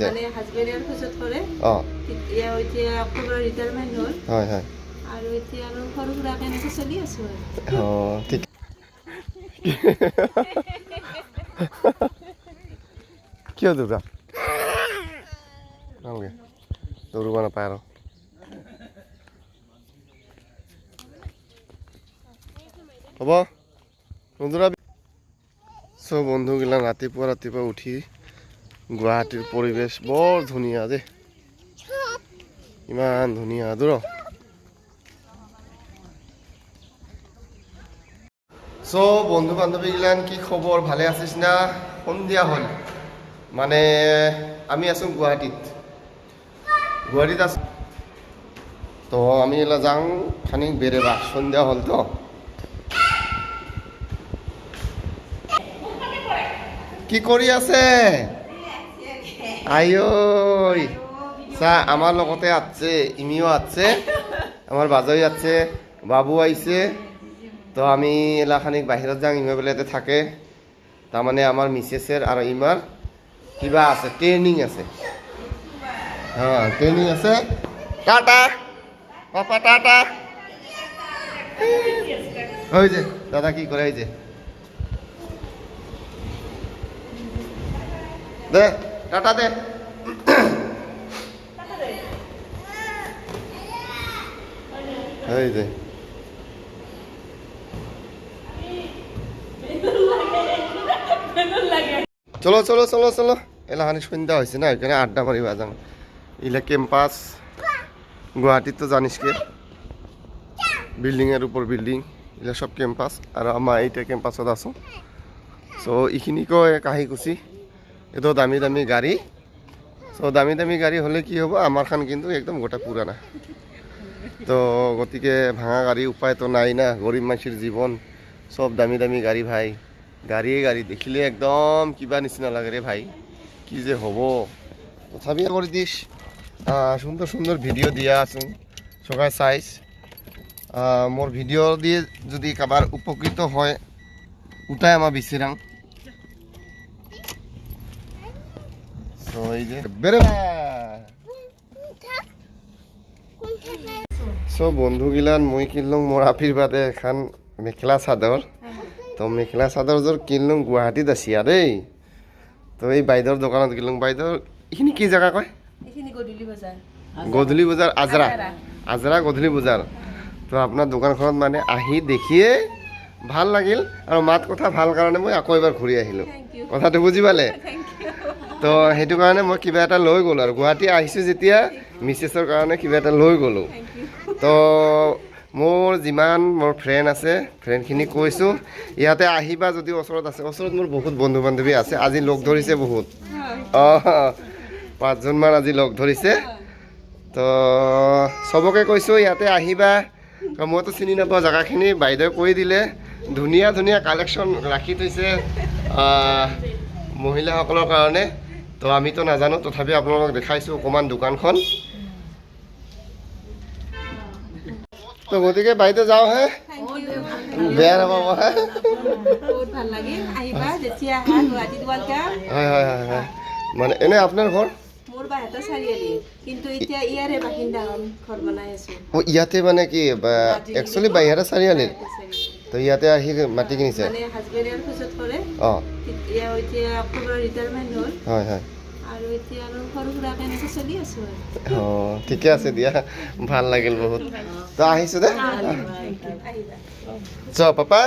মানে হাজবেণ্ডৰ খোজত কৰে এতিয়া অক্টোবৰৰ ৰিটায়াৰমেণ্ট হ'ল হয় হয় আৰু এতিয়া আৰু সৰু সুৰাকৈ এনেকৈ চলি আছোঁ আৰু ঠিক কিয় দুটা নালাগে দৌৰিব নাপায় আৰু হ'ব নদৌৰাবি চব বন্ধুগিলা ৰাতিপুৱা উঠি গুৱাহাটীৰ পৰিৱেশ বৰ ধুনীয়া দেই ইমান ধুনীয়া দূৰ চব বন্ধু বান্ধৱীগিলান কি খবৰ ভালে আছিস না সন্ধিয়া হ'ল মানে আমি আছো গুৱাহাটীত আছো তো আমি এলা যাওঁ খানিক বেৰেবা সন্ধিয়া হ'ল তো কি কৰি আছে আইঐ চা আমাৰ লগতে আছে ইমিও আছে আমাৰ বাজই আছে বাবু আইছে তো আমি এলাখানিক বাহিৰত যাওঁ ইমা বেলাতে থাকে তাৰমানে আমাৰ মিছেছৰ আৰু ইমাৰ কিবা আছে ট্ৰেইনিং আছে ট্ৰেইনিং আছে টাটা পাপা টাটা হৈ যে দাদা কি কৰে যে দে টাটা দে এই যে চলো চলো চলো চলো এলাখানি সন্ধ্যা হয়েছে না এখানে আড্ডা মারিবা যান ইলা ক্যাম্পাস গুয়াহাটিত তো জানিস কে বিল্ডিং এর উপর বিল্ডিং ইলা সব ক্যাম্পাস আর আমার এইটা ক্যাম্পাসত আছো সো এইখিনিকো কাহিকুচি এতো দামি দামি গাড়ি সো দামি দামি গাড়ি হলে কি হবো আমার খান কিন্তু একদম গোটা পুরানা তো গতিকে ভাঙা গাড়ি উপায় তো নাই না গরিব মানুষের জীবন সব দামি দামি গাড়ি ভাই গাড়ি দেখিলে একদম কিবা নিচিনা লাগে রে ভাই কি যে হব তথাপি করে দিস সুন্দর সুন্দর ভিডিও দিয়া আছো সবাই চাইস মোর ভিডিও দিয়ে যদি কাবার উপকৃত হয় ওটাই আমার বিচারাং তো এই যে বেরে সব বন্ধুগিলান মই কিনলং মোর আশীর্বাদে এখন মেখেলা চাদর তো মেখেলা চাদৰযোৰ কিনলো গুৱাহাটীত আছে দেই তো এই বাইদেউৰ দোকানত কিনলো বাইদেউৰ এইখিনি কি জেগা কয় গধূলি বজাৰ আজৰা গধূলি বজাৰ তো আপোনাৰ দোকানখনত মানে আহি দেখিয়ে ভাল লাগিল আৰু মাত কথা ভাল কাৰণে মই আকৌ এবাৰ ঘূৰি আহিলোঁ কথাটো বুজি পালে তো সেইটো কাৰণে মই কিবা এটা লৈ গ'লোঁ আৰু গুৱাহাটী আহিছোঁ যেতিয়া মিছেছৰ কাৰণে কিবা এটা লৈ গ'লোঁ তো মোৰ যিমান মোৰ ফ্ৰেণ্ড আছে ফ্ৰেণ্ডখিনিক কৈছোঁ ইয়াতে আহিবা যদি ওচৰত আছে ওচৰত মোৰ বহুত বন্ধু বান্ধৱী আছে আজি লগ ধৰিছে বহুত 5জনমান আজি লগ ধৰিছে তো চবকে কৈছোঁ ইয়াতে আহিবা মইতো চিনি নাপাওঁ জেগাখিনি বাইদেউ কৈ দিলে ধুনীয়া ধুনীয়া কালেকশ্যন ৰাখি থৈছে মহিলাসকলৰ কাৰণে তো আমিতো নাজানো তথাপি আপোনালোকক দেখাইছোঁ অকণমান দোকানখন তো গতিকে বাইদেউ যাওঁ হে বেয়া নাপাব হে হয় হয় হয় হয় মানে এনে আপোনাৰ ঘৰ ইয়াতে মানে কি একচুৱেলি বাহিৰা চাৰিআলিত তো ইয়াতে আহি মাটি কিনিছে হয় হয় ঠিকে আছে দিয়া ভাল লাগিল বহুত তো আহিছোঁ দে চ পাপা